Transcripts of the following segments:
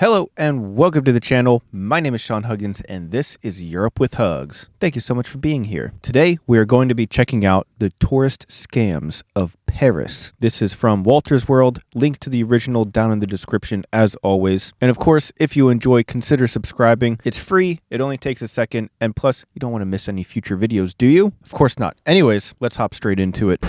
Hello and welcome to the channel. My name is Sean Huggins and this is Europe with Hugs. Thank you so much for being here. Today we are going to be checking out the tourist scams of Paris. This is from Walter's World, link to the original down in the description as always. And of course, if you enjoy, consider subscribing. It's free, it only takes a second, and plus you don't want to miss any future videos, do you? Of course not. Anyways, let's hop straight into it.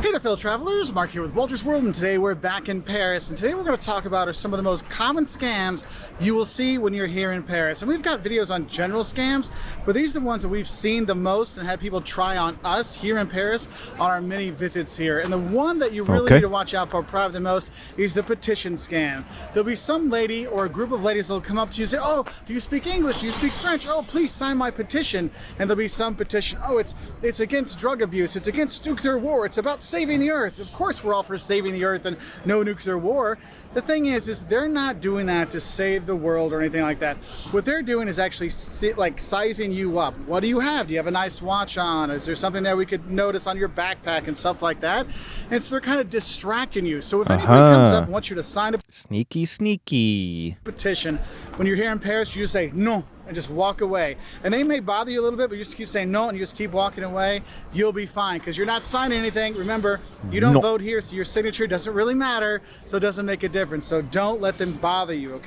Hey there fellow travelers, Mark here with Walter's World, and today we're back in Paris, and today we're going to talk about some of the most common scams you will see when you're here in Paris. And we've got videos on general scams, but these are the ones that we've seen the most and had people try on us here in Paris on our many visits here. And the one that you really need to watch out for probably the most is the petition scam. There'll be some lady or a group of ladies that will come up to you and say, oh, do you speak English? Do you speak French? Oh, please sign my petition. And there'll be some petition, oh, it's against drug abuse, it's against nuclear war, it's about saving the earth. Of course we're all for saving the earth and no nuclear war. The thing is they're not doing that to save the world or anything like that. What they're doing is actually sizing you up. What do you have? Do you have a nice watch on? Is there something that we could notice on your backpack and stuff like that? And so they're kind of distracting you. So if anybody comes up and wants you to sign a sneaky petition, when you're here in Paris, you just say no and just walk away. And they may bother you a little bit, but you just keep saying no and you just keep walking away. You'll be fine because you're not signing anything. Remember, you don't vote here, so your signature doesn't really matter, so it doesn't make a difference. So don't let them bother you,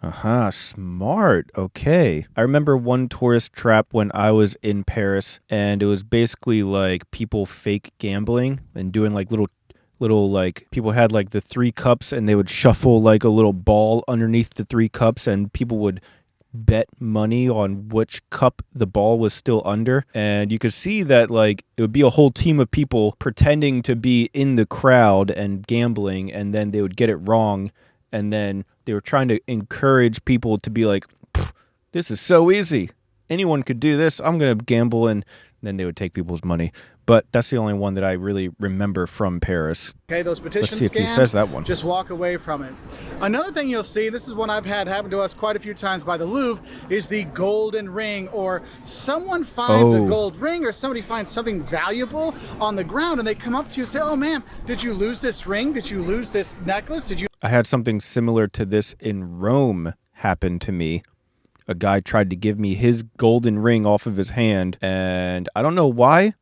okay? Smart. Okay. I remember one tourist trap when I was in Paris, and it was basically like people fake gambling and doing like little like people had like the 3 cups and they would shuffle like a little ball underneath the 3 cups and people would bet money on which cup the ball was still under, and you could see that like it would be a whole team of people pretending to be in the crowd and gambling, and then they would get it wrong, and then they were trying to encourage people to be like, this is so easy, anyone could do this, I'm gonna gamble, and then they would take people's money. But that's the only one that I really remember from Paris. Okay, those petition Let's see if scams, he says that one. just walk away from it. Another thing you'll see, this is one I've had happen to us quite a few times by the Louvre, is the golden ring, or someone finds a gold ring or somebody finds something valuable on the ground and they come up to you and say, oh man, did you lose this ring? Did you lose this necklace? Did you? I had something similar to this in Rome happen to me. A guy tried to give me his golden ring off of his hand, and I don't know why,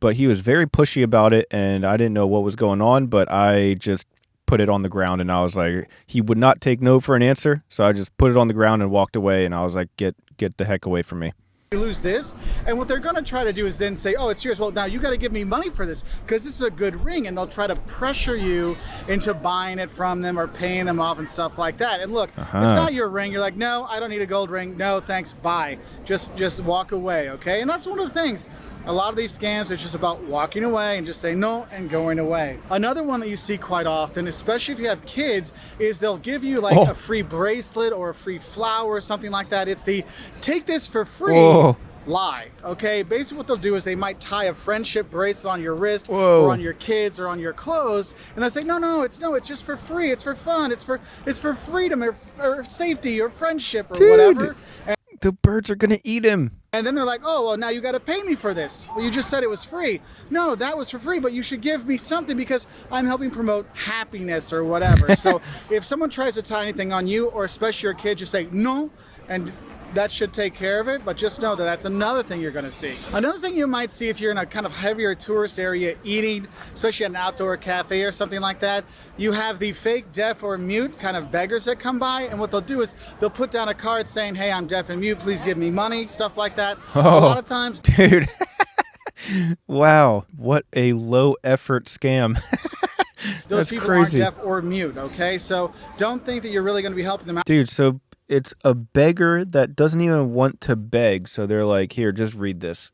but he was very pushy about it, and I didn't know what was going on, but I just put it on the ground, and I was like, he would not take no for an answer, so I just put it on the ground and walked away, and I was like, get the heck away from me. You lose this, and what they're going to try to do is then say, oh, it's yours, well now you got to give me money for this because this is a good ring, and they'll try to pressure you into buying it from them or paying them off and stuff like that. And look, it's not your ring. You're like, no, I don't need a gold ring, no thanks, bye, just walk away. Okay, and that's one of the things, a lot of these scams are just about walking away and just saying no and going away. Another one that you see quite often, especially if you have kids, is they'll give you like a free bracelet or a free flower or something like that. It's the take this for free lie. Okay, basically what they'll do is they might tie a friendship bracelet on your wrist or on your kids or on your clothes, and they'll say no, it's just for free, it's for fun, it's for freedom or safety or friendship or whatever. And the birds are gonna eat him. And then they're like, oh, well, now you got to pay me for this. Well, you just said it was free. No, that was for free, but you should give me something because I'm helping promote happiness or whatever. So if someone tries to tie anything on you, or especially your kid, just say no, and that should take care of it. But just know that that's another thing you're going to see. Another thing you might see if you're in a kind of heavier tourist area eating, especially at an outdoor cafe or something like that, you have the fake deaf or mute kind of beggars that come by, and what they'll do is they'll put down a card saying, hey, I'm deaf and mute, please give me money, stuff like that. A lot of times, dude. Wow, what a low effort scam. Those people crazy. aren't deaf or mute, okay? So don't think that you're really going to be helping them out. Dude, so it's a beggar that doesn't even want to beg, so they're like, here, just read this.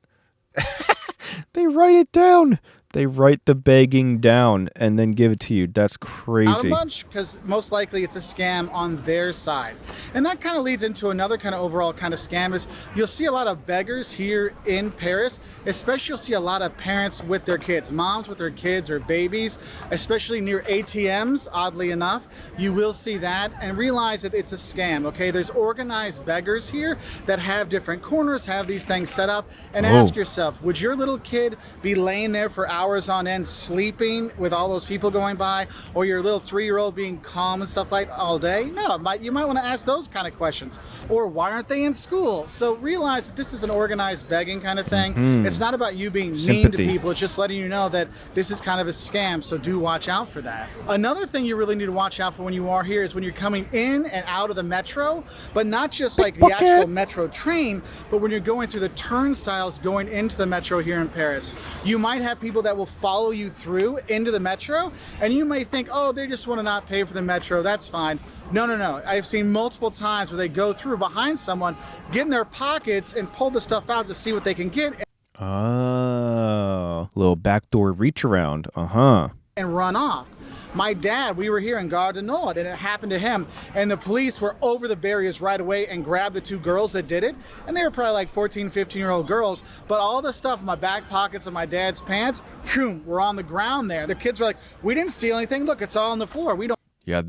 They write it down. They write the begging down and then give it to you. That's crazy. Not much, because most likely it's a scam on their side. And that kind of leads into another kind of overall kind of scam is you'll see a lot of beggars here in Paris, especially you'll see a lot of parents with their kids, moms with their kids or babies, especially near ATMs, oddly enough. You will see that and realize that it's a scam, okay? There's organized beggars here that have different corners, have these things set up, and ask yourself, would your little kid be laying there for hours on end sleeping with all those people going by, or your little 3-year-old being calm and stuff like all day? No, you might want to ask those kind of questions. Or why aren't they in school? So realize that this is an organized begging kind of thing. It's not about you being mean to people, it's just letting you know that this is kind of a scam, so do watch out for that. Another thing you really need to watch out for when you are here is when you're coming in and out of the metro, but not just like the actual metro train, but when you're going through the turnstiles going into the metro here in Paris. You might have people that will follow you through into the metro, and you may think, oh, they just want to not pay for the metro, that's fine. No, no, no. I've seen multiple times where they go through behind someone, get in their pockets, and pull the stuff out to see what they can get. Oh, little backdoor reach around. And run off. My dad, we were here in Gare du Nord, and it happened to him, and the police were over the barriers right away and grabbed the 2 girls that did it, and they were probably like 14, 15-year-old girls, but all the stuff in my back pockets of my dad's pants, phew, were on the ground there. The kids were like, we didn't steal anything, look, it's all on the floor. We don't. Yeah,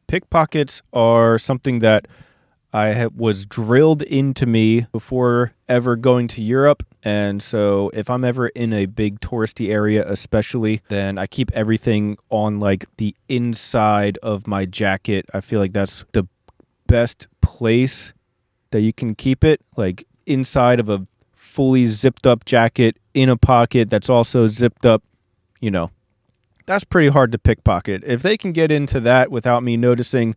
pickpockets are something that was drilled into me before ever going to Europe. And so if I'm ever in a big touristy area, especially, then I keep everything on like the inside of my jacket. I feel like that's the best place that you can keep it, like inside of a fully zipped up jacket in a pocket that's also zipped up, that's pretty hard to pickpocket. If they can get into that without me noticing,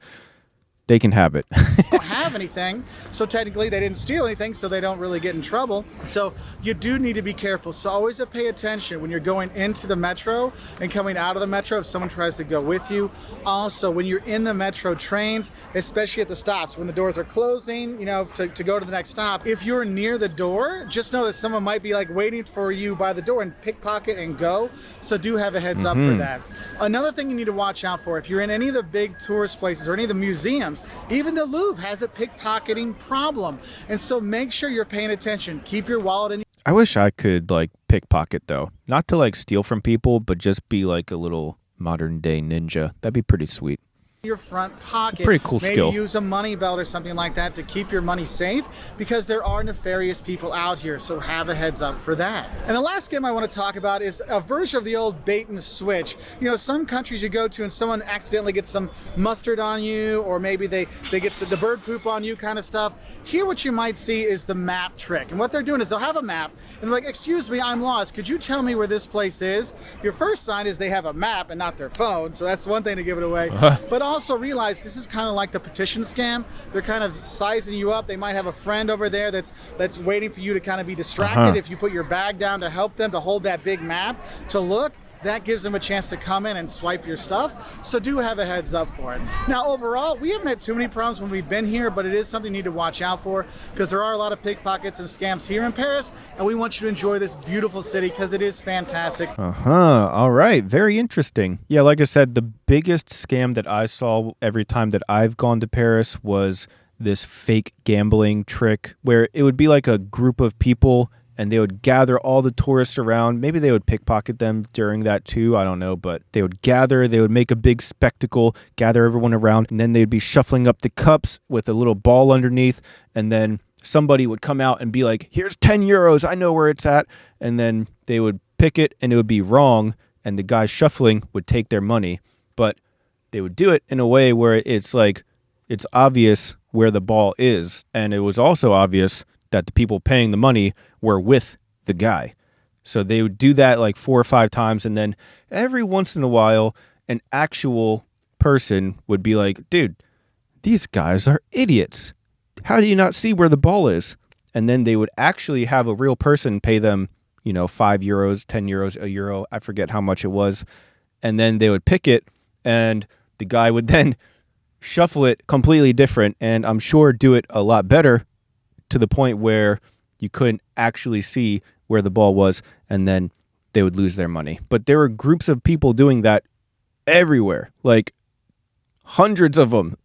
they can have it. Don't have anything, so technically they didn't steal anything, so they don't really get in trouble. So you do need to be careful. So always pay attention when you're going into the metro and coming out of the metro if someone tries to go with you. Also, when you're in the metro trains, especially at the stops, when the doors are closing, to go to the next stop, if you're near the door, just know that someone might be like waiting for you by the door and pickpocket and go. So do have a heads up for that. Another thing you need to watch out for, if you're in any of the big tourist places or any of the museums, even the Louvre has a pickpocketing problem. And so make sure you're paying attention. Keep your wallet in. I wish I could like pickpocket though. Not to like steal from people, but just be like a little modern day ninja. That'd be pretty sweet. Your front pocket. It's a pretty cool skill. Maybe use a money belt or something like that to keep your money safe, because there are nefarious people out here, so have a heads up for that. And the last game I want to talk about is a version of the old bait and switch. Some countries you go to and someone accidentally gets some mustard on you, or maybe they get the bird poop on you kind of stuff. Here what you might see is the map trick. And what they're doing is they'll have a map and they're like, excuse me, I'm lost. Could you tell me where this place is? Your first sign is they have a map and not their phone, so that's one thing to give it away. But also realize this is kind of like the petition scam. They're kind of sizing you up. They might have a friend over there that's waiting for you to kind of be distracted. If you put your bag down to help them to hold that big map to look, that gives them a chance to come in and swipe your stuff. So do have a heads up for it. Now overall, we haven't had too many problems when we've been here, but it is something you need to watch out for, because there are a lot of pickpockets and scams here in Paris, and we want you to enjoy this beautiful city because it is fantastic. All right. Very interesting. Yeah, like I said, the biggest scam that I saw every time that I've gone to Paris was this fake gambling trick where it would be like a group of people and they would gather all the tourists around. Maybe they would pickpocket them during that too, I don't know, but they would gather, they would make a big spectacle, gather everyone around, and then they'd be shuffling up the cups with a little ball underneath, and then somebody would come out and be like, here's 10 euros, I know where it's at, and then they would pick it and it would be wrong, and the guy shuffling would take their money, but they would do it in a way where it's like, it's obvious where the ball is, and it was also obvious that the people paying the money were with the guy. So they would do that like 4 or 5 times, and then every once in a while, an actual person would be like, dude, these guys are idiots. How do you not see where the ball is? And then they would actually have a real person pay them, 5 euros, 10 euros, a euro, I forget how much it was. And then they would pick it, and the guy would then shuffle it completely different, and I'm sure do it a lot better, to the point where you couldn't actually see where the ball was, and then they would lose their money. But there were groups of people doing that everywhere, like hundreds of them.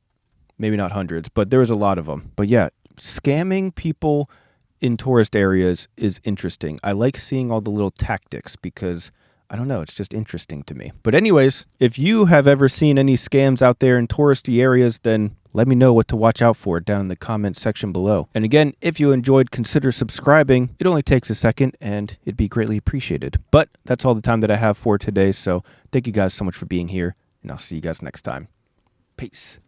maybe not hundreds, but there was a lot of them. But yeah, scamming people in tourist areas is interesting. I like seeing all the little tactics because I don't know, it's just interesting to me. But anyways, if you have ever seen any scams out there in touristy areas, then let me know what to watch out for down in the comment section below. And again, if you enjoyed, consider subscribing. It only takes a second and it'd be greatly appreciated. But that's all the time that I have for today. So thank you guys so much for being here, and I'll see you guys next time. Peace.